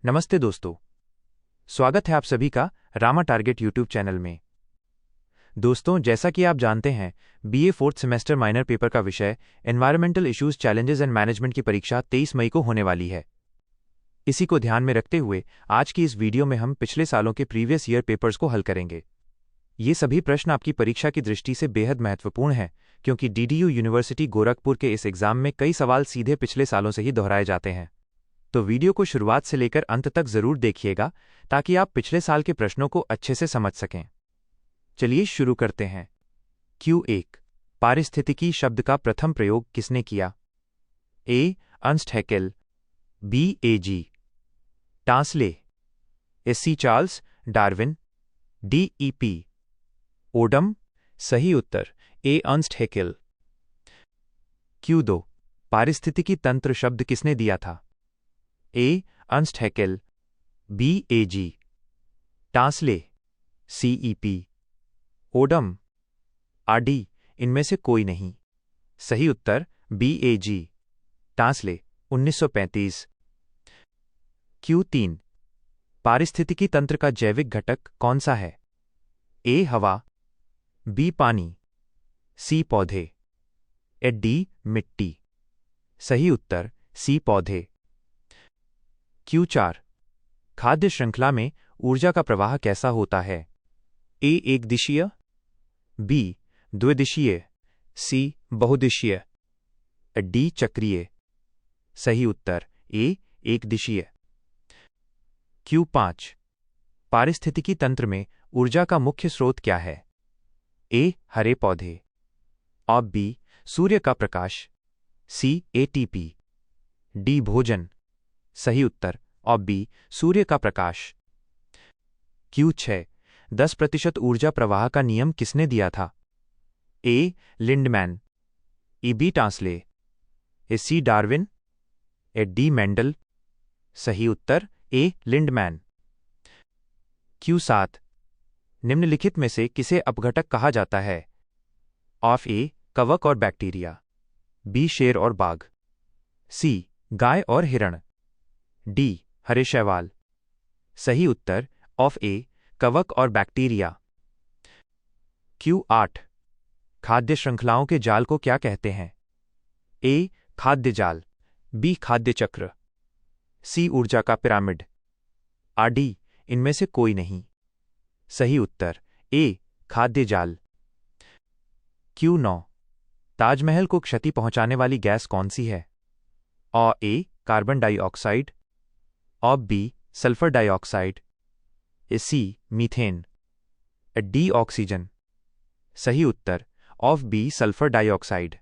नमस्ते दोस्तों, स्वागत है आप सभी का रामा टारगेट यूट्यूब चैनल में। दोस्तों, जैसा कि आप जानते हैं, BA fourth semester minor paper का विषय environmental issues challenges and management की परीक्षा 23 मई को होने वाली है। इसी को ध्यान में रखते हुए आज की इस वीडियो में हम पिछले सालों के प्रीवियस ईयर पेपर्स को हल करेंगे। ये सभी प्रश्न आपकी परीक्षा की दृष्टि से बेहद महत्वपूर्ण हैं, क्योंकि डीडीयू यूनिवर्सिटी गोरखपुर के इस एग्जाम में कई सवाल सीधे पिछले सालों से ही दोहराए जाते हैं। तो वीडियो को शुरुआत से लेकर अंत तक जरूर देखिएगा ताकि आप पिछले साल के प्रश्नों को अच्छे से समझ सकें। चलिए शुरू करते हैं। Q1 पारिस्थितिकी शब्द का प्रथम प्रयोग किसने किया? A. Ernst Hückel, B. A.G. Tansley, S.C. Charles Darwin, D. E.P. Odum. सही उत्तर A. Ernst Hückel. Q2 पारिस्थितिकी तंत्र शब्द किसने दिया था? A. Ernst Hückel, B. A.G. Tansley, C.E.P. Odum, R.D. इनमें से कोई नहीं। सही उत्तर B. A.G. टांसले 1935। Q3 पारिस्थितिकी तंत्र का जैविक घटक कौन सा है? A. हवा, B. पानी, C. पौधे, D. मिट्टी। सही उत्तर C. पौधे। Q4 खाद्य श्रृंखला में ऊर्जा का प्रवाह कैसा होता है? A. एक दिशीय, B. द्विदिशीय, C. बहुदिशीय, D. चक्रीय। सही उत्तर A. एक दिशीय। Q5 पारिस्थितिकी तंत्र में ऊर्जा का मुख्य स्रोत क्या है? A. हरे पौधे, और B. सूर्य का प्रकाश, C. ATP, D. भोजन। सही उत्तर और B. सूर्य का प्रकाश। Q6 10% ऊर्जा प्रवाह का नियम किसने दिया था? A. Lindeman, B. Tansley, C. Darwin, D. Mendel. सही उत्तर A. लिंडमैन। Q7 निम्नलिखित में से किसे अपघटक कहा जाता है? Of A. कवक और बैक्टीरिया, B. शेर और बाघ, C. गाय और हिरण, D. हरे शैवाल। सही उत्तर ऑफ A. कवक और बैक्टीरिया। Q8 खाद्य श्रृंखलाओं के जाल को क्या कहते हैं? A. खाद्य जाल, B. खाद्य चक्र, C. ऊर्जा का पिरामिड, D. इनमें से कोई नहीं। सही उत्तर A. खाद्य जाल। Q9 ताजमहल को क्षति पहुंचाने वाली गैस कौन सी है? A. कार्बन डाइऑक्साइड, और B. Sulphur dioxide, C. Methane, D. Oxygen. सही उत्तर of B. Sulphur dioxide.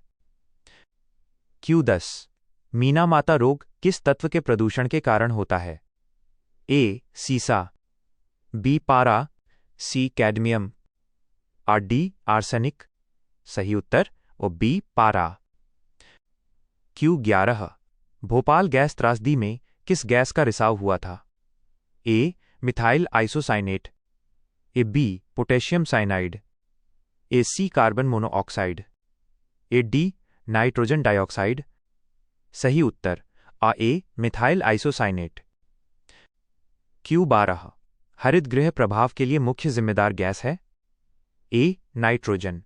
Q10 Minamata रोग किस तत्व के प्रदूषण के कारण होता है? A. सीसा, B. पारा, C. कैडमियम, और D. आर्सेनिक। सही उत्तर और B. पारा। Q11 भोपाल गैस त्रासदी में किस गैस का रिसाव हुआ था? A. Methyl isocyanate, B. Potassium cyanide, C. Carbon monoxide, D. Nitrogen dioxide. सही उत्तर A. Methyl isocyanate. Q12 हरित गृह प्रभाव के लिए मुख्य जिम्मेदार गैस है? A. नाइट्रोजन,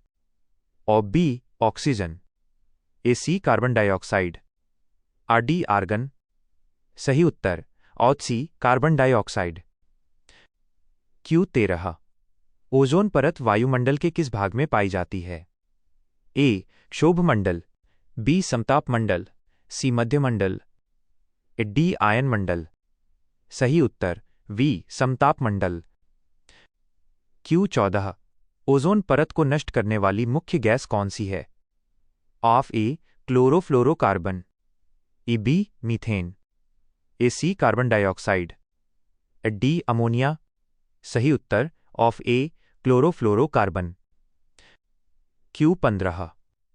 और B. Oxygen, C. Carbon dioxide, D. Argon. सही उत्तर और C. Carbon dioxide. Q13 ozone परत वायुमंडल के किस भाग में पाई जाती है? A. क्षोभ मंडल, B. समताप मंडल, C. मध्य मंडल, D. आयन मंडल। सही उत्तर V. समताप मंडल। Q14 ओजोन परत को नष्ट करने वाली मुख्य गैस कौन सी है? Of A. Chlorofluorocarbon, B. Methane, C. Carbon dioxide, D. Ammonia. सही उत्तर ऑफ A. क्लोरोफ्लोरोकार्बन। Q15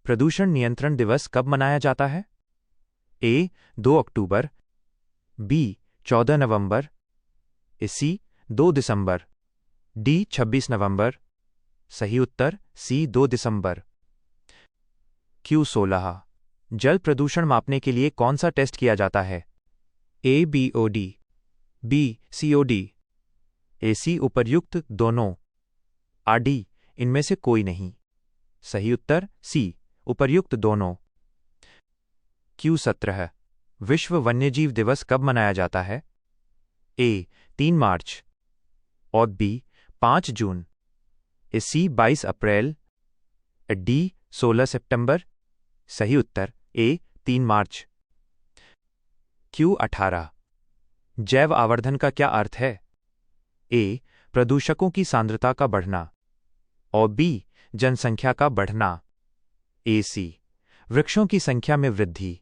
प्रदूषण नियंत्रण दिवस कब मनाया जाता है? A. 2 October, B. 14 November, C. 2 December, D. 26 नवंबर। सही उत्तर C. 2 दिसंबर। Q16 जल प्रदूषण मापने के लिए कौन सा टेस्ट किया जाता है? ABOD, B COD। AC उपर्युक्त दोनों। RD इनमें से कोई नहीं। सही उत्तर C उपर्युक्त दोनों। Q17 विश्व वन्यजीव दिवस कब मनाया जाता है? A 3 मार्च और B 5 जून। C 22 अप्रैल। D 16 सितंबर। सही उत्तर A 3 मार्च। Q18 जैव आवर्धन का क्या अर्थ है? A प्रदूषकों की सांद्रता का बढ़ना और B जनसंख्या का बढ़ना। AC वृक्षों की संख्या में वृद्धि।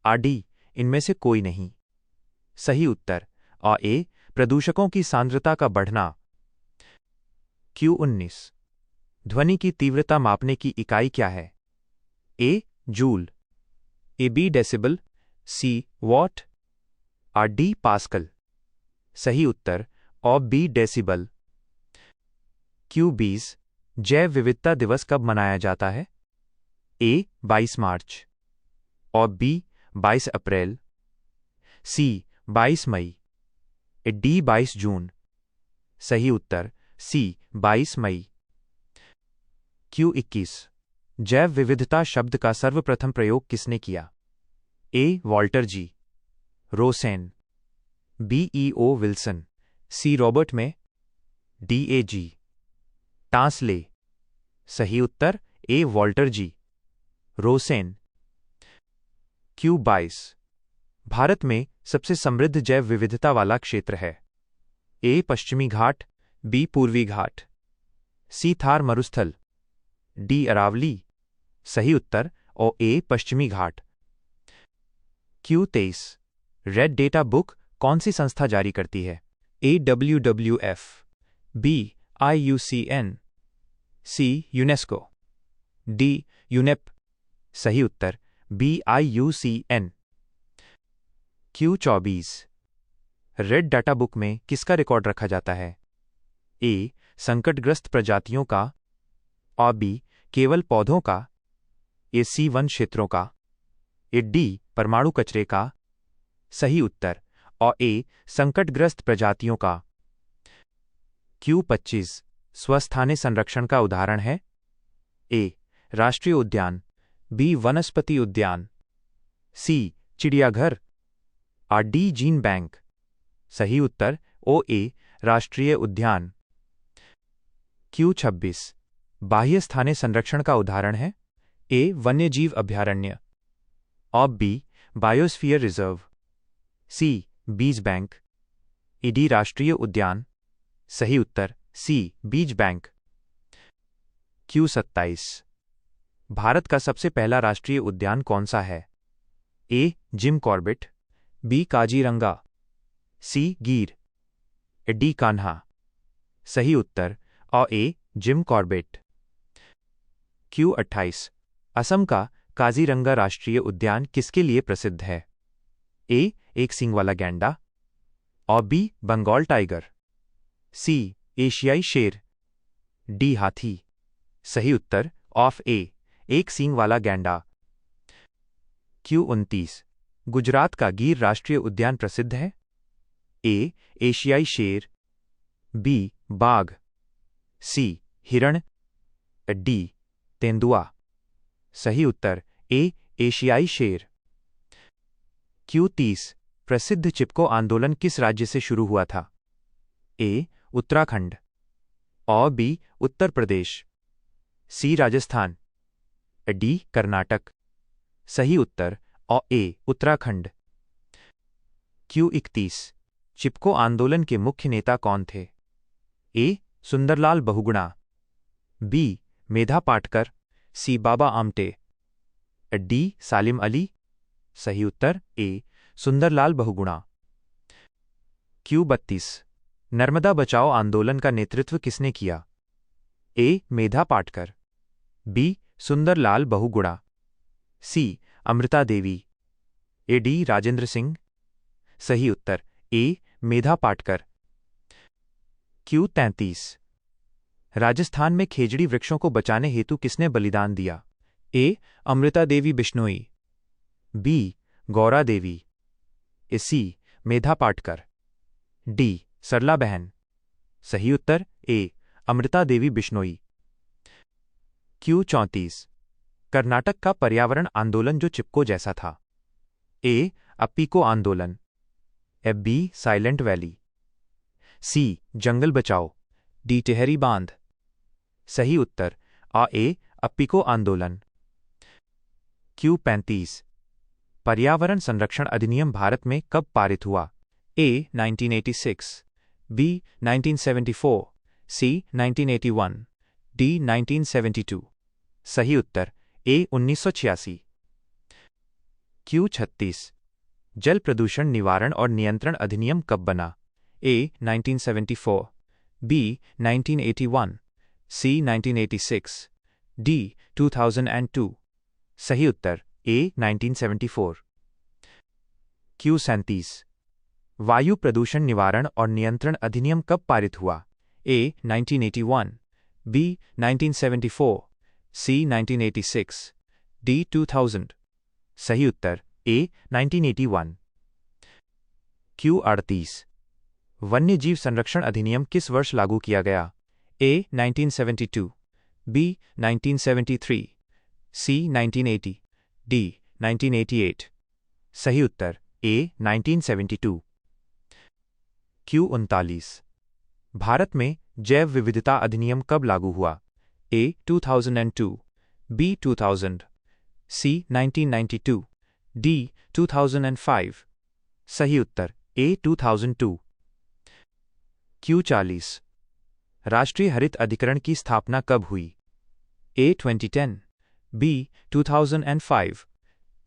RD इनमें से कोई नहीं। सही उत्तर और A प्रदूषकों की सांद्रता का बढ़ना। Q19 ध्वनि की तीव्रता मापने की इकाई क्या है? A joule. B decibel. C what. D pascal. सही उत्तर और B डेसिबल। Q20 जैव विविधता दिवस कब मनाया जाता है? A 22 मार्च और B 22 अप्रैल। C 22 मई। D 22 जून। सही उत्तर C 22 मई। Q21 जैव विविधता शब्द का सर्वप्रथम प्रयोग किसने किया? A Walter G. Rosen. B E.O. Wilson. C Robert में। D A G Tansley. सही उत्तर A Walter G. Rosen. Q22 भारत में सबसे समृद्ध जैव विविधता वाला क्षेत्र है? A पश्चिमी घाट। B पूर्वी घाट। C थार मरुस्थल। D अरावली। सही उत्तर और A पश्चिमी घाट। Q23 रेड डेटा बुक कौन सी संस्था जारी करती है? A WWF। B IUCN। C UNESCO. D UNEP. सही उत्तर B IUCN। Q24 red data book में किसका रिकॉर्ड रखा जाता है? A संकटग्रस्त प्रजातियों का और B केवल पौधों का। A C वन क्षेत्रों का। A D परमाणु कचरे का। सही उत्तर और A संकटग्रस्त प्रजातियों का। Q25 स्वस्थानी संरक्षण का उदाहरण है? A राष्ट्रीय उद्यान। B वनस्पति उद्यान। C चिड़ियाघर और D जीन बैंक। सही उत्तर OA राष्ट्रीय उद्यान। Q26 बाह्य स्थानीय संरक्षण का उदाहरण है? A वन्यजीव अभयारण्य और B बायोस्फीयर रिजर्व। C बीज बैंक। D राष्ट्रीय उद्यान। सही उत्तर C बीज बैंक। Q27 भारत का सबसे पहला राष्ट्रीय उद्यान कौन सा है? A Jim Corbett. B Kaziranga. C Gir. D Kanha. सही उत्तर और A Jim Corbett. Q28 Assam का काजीरंगा राष्ट्रीय उद्यान किसके लिए प्रसिद्ध है? A एक सींग वाला गैंडा और B बंगाल टाइगर। C एशियाई शेर। D हाथी। सही उत्तर ऑफ A एक सींग वाला गैंडा। Q29 गुजरात का गिर राष्ट्रीय उद्यान प्रसिद्ध है? A एशियाई शेर। B बाघ। C हिरण। D तेंदुआ। सही उत्तर A एशियाई शेर। Q30 प्रसिद्ध चिपको आंदोलन किस राज्य से शुरू हुआ था? A उत्तराखंड और B Uttar Pradesh. C Rajasthan. D Karnataka. सही उत्तर और A उत्तराखंड। Q31 चिपको आंदोलन के मुख्य नेता कौन थे? A Sundarlal Bahuguna. B Medha Patkar. C Baba Amte. D सालिम अली। सही उत्तर A सुंदरलाल बहुगुणा। Q32 नर्मदा बचाओ आंदोलन का नेतृत्व किसने किया? A Medha Patkar. B Sundarlal Bahuguna. C Amrita Devi. D Rajendra Singh. सही उत्तर A मेधा पाटकर। Q33 राजस्थान में खेजड़ी वृक्षों को बचाने हेतु किसने बलिदान दिया? A Amrita Devi Bishnoi. B Gaura Devi. C Medha Patkar. D Sarla Behan. सही उत्तर ए अमृता देवी बिश्नोई। क्यू 34 कर्नाटक का पर्यावरण आंदोलन जो चिपको जैसा था। ए अप्पीको आंदोलन, बी साइलेंट वैली, सी जंगल बचाओ, डी टिहरी बांध। सही उत्तर ए अप्पीको आंदोलन। क्यू 35 पर्यावरण संरक्षण अधिनियम भारत में कब पारित हुआ। ए 1986, बी 1974, सी 1981, डी 1972। सही उत्तर ए 1986। क्यू 36 जल प्रदूषण निवारण और नियंत्रण अधिनियम कब बना। ए 1974, बी 1981, सी 1986, डी 2002। सही उत्तर ए 1974। क्यू 37 वायु प्रदूषण निवारण और नियंत्रण अधिनियम कब पारित हुआ। ए 1981, बी 1974, सी 1986, डी 2000। सही उत्तर ए 1981। क्यू 38 वन्यजीव संरक्षण अधिनियम किस वर्ष लागू किया गया। ए 1972, बी 1973, सी 1980, डी 1988। सही उत्तर ए 1972। क्यू 39 भारत में जैव विविधता अधिनियम कब लागू हुआ। ए 2002, बी 2000, सी 1992, डी 2005। सही उत्तर ए 2002। क्यू 40 राष्ट्रीय हरित अधिकरण की स्थापना कब हुई। ए 2010, बी 2005,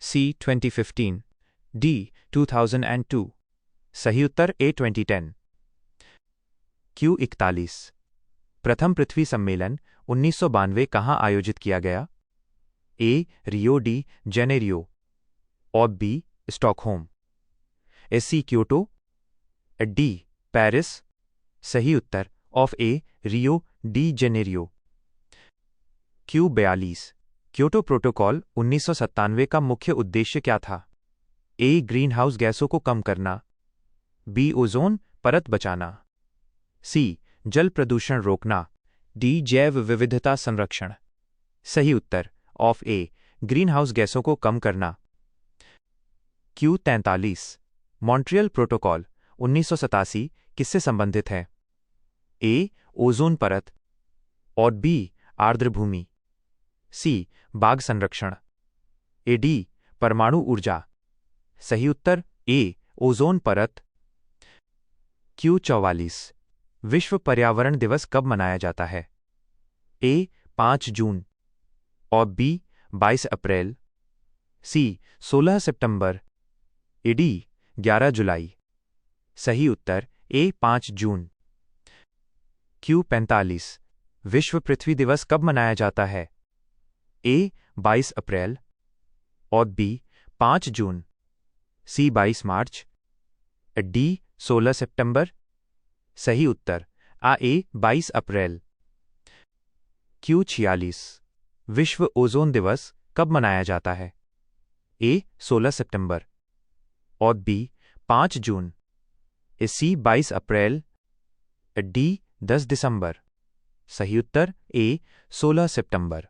सी 2015, डी 2002। सही उत्तर ए 2010। क्यू 41 प्रथम पृथ्वी सम्मेलन 1992 कहाँ आयोजित किया गया। ए रियो डी जेनेरियो, और B Stockholm, C Kyoto, D Paris. सही उत्तर of A Rio de Janeiro. Q 42 Kyoto protocol 1997 का मुख्य उद्देश्य क्या था। ए ग्रीन हाउस गैसों को कम करना, बी ओजोन परत बचाना, सी जल प्रदूषण रोकना, डी जैव विविधता संरक्षण। सही उत्तर ऑफ ए ग्रीन हाउस गैसों को कम करना। क्यू 43 मॉन्ट्रियल प्रोटोकॉल 1987 किससे संबंधित है। ए ओजोन परत, और बी आर्द्र भूमि, सी बाघ संरक्षण, ए डी परमाणु ऊर्जा। सही उत्तर ए ओजोन परत। क्यू 44 विश्व पर्यावरण दिवस कब मनाया जाता है। ए 5 जून, और B 22 April, C 16 September, A D 11 जुलाई। सही उत्तर ए 5 जून। क्यू 45 विश्व पृथ्वी दिवस कब मनाया जाता है। ए 22 अप्रैल, और बी 5 जून, सी 22 मार्च, डी 16 सितंबर। सही उत्तर ए 22 अप्रैल। क्यू 46 विश्व ओजोन दिवस कब मनाया जाता है। ए 16 सितंबर, और बी 5 जून, सी 22 अप्रैल, डी 10 दिसंबर। सही उत्तर ए 16 सितंबर।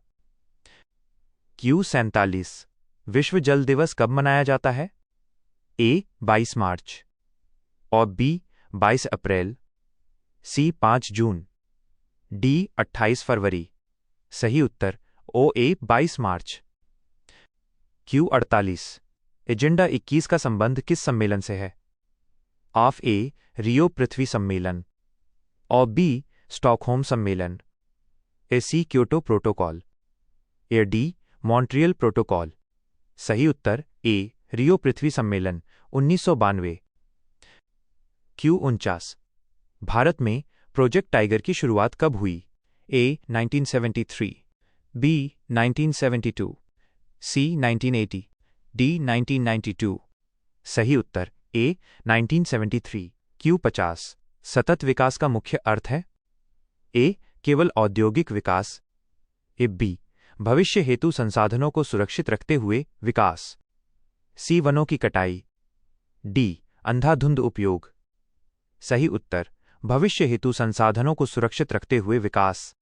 क्यू 47 विश्व जल दिवस कब मनाया जाता है। ए 22 मार्च, और बी 22 अप्रैल, सी 5 जून, डी 28 फरवरी। सही उत्तर ओ ए 22 मार्च। क्यू 48 एजेंडा 21 का संबंध किस सम्मेलन से है। ऑफ ए रियो पृथ्वी सम्मेलन, और बी स्टॉकहोम सम्मेलन, A C Kyoto protocol, A D Montreal protocol. सही उत्तर ए रियो पृथ्वी सम्मेलन 1992। क्यू 49 भारत में प्रोजेक्ट टाइगर की शुरुआत कब हुई। ए 1973, बी 1972, सी 1980, डी 1992। सही उत्तर ए 1973। क्यू 50 सतत विकास का मुख्य अर्थ है। ए केवल औद्योगिक विकास, ए बी भविष्य हेतु संसाधनों को सुरक्षित रखते हुए विकास, सी वनों की कटाई, डी अंधाधुंध उपयोग, सही उत्तर भविष्य हेतु संसाधनों को सुरक्षित रखते हुए विकास।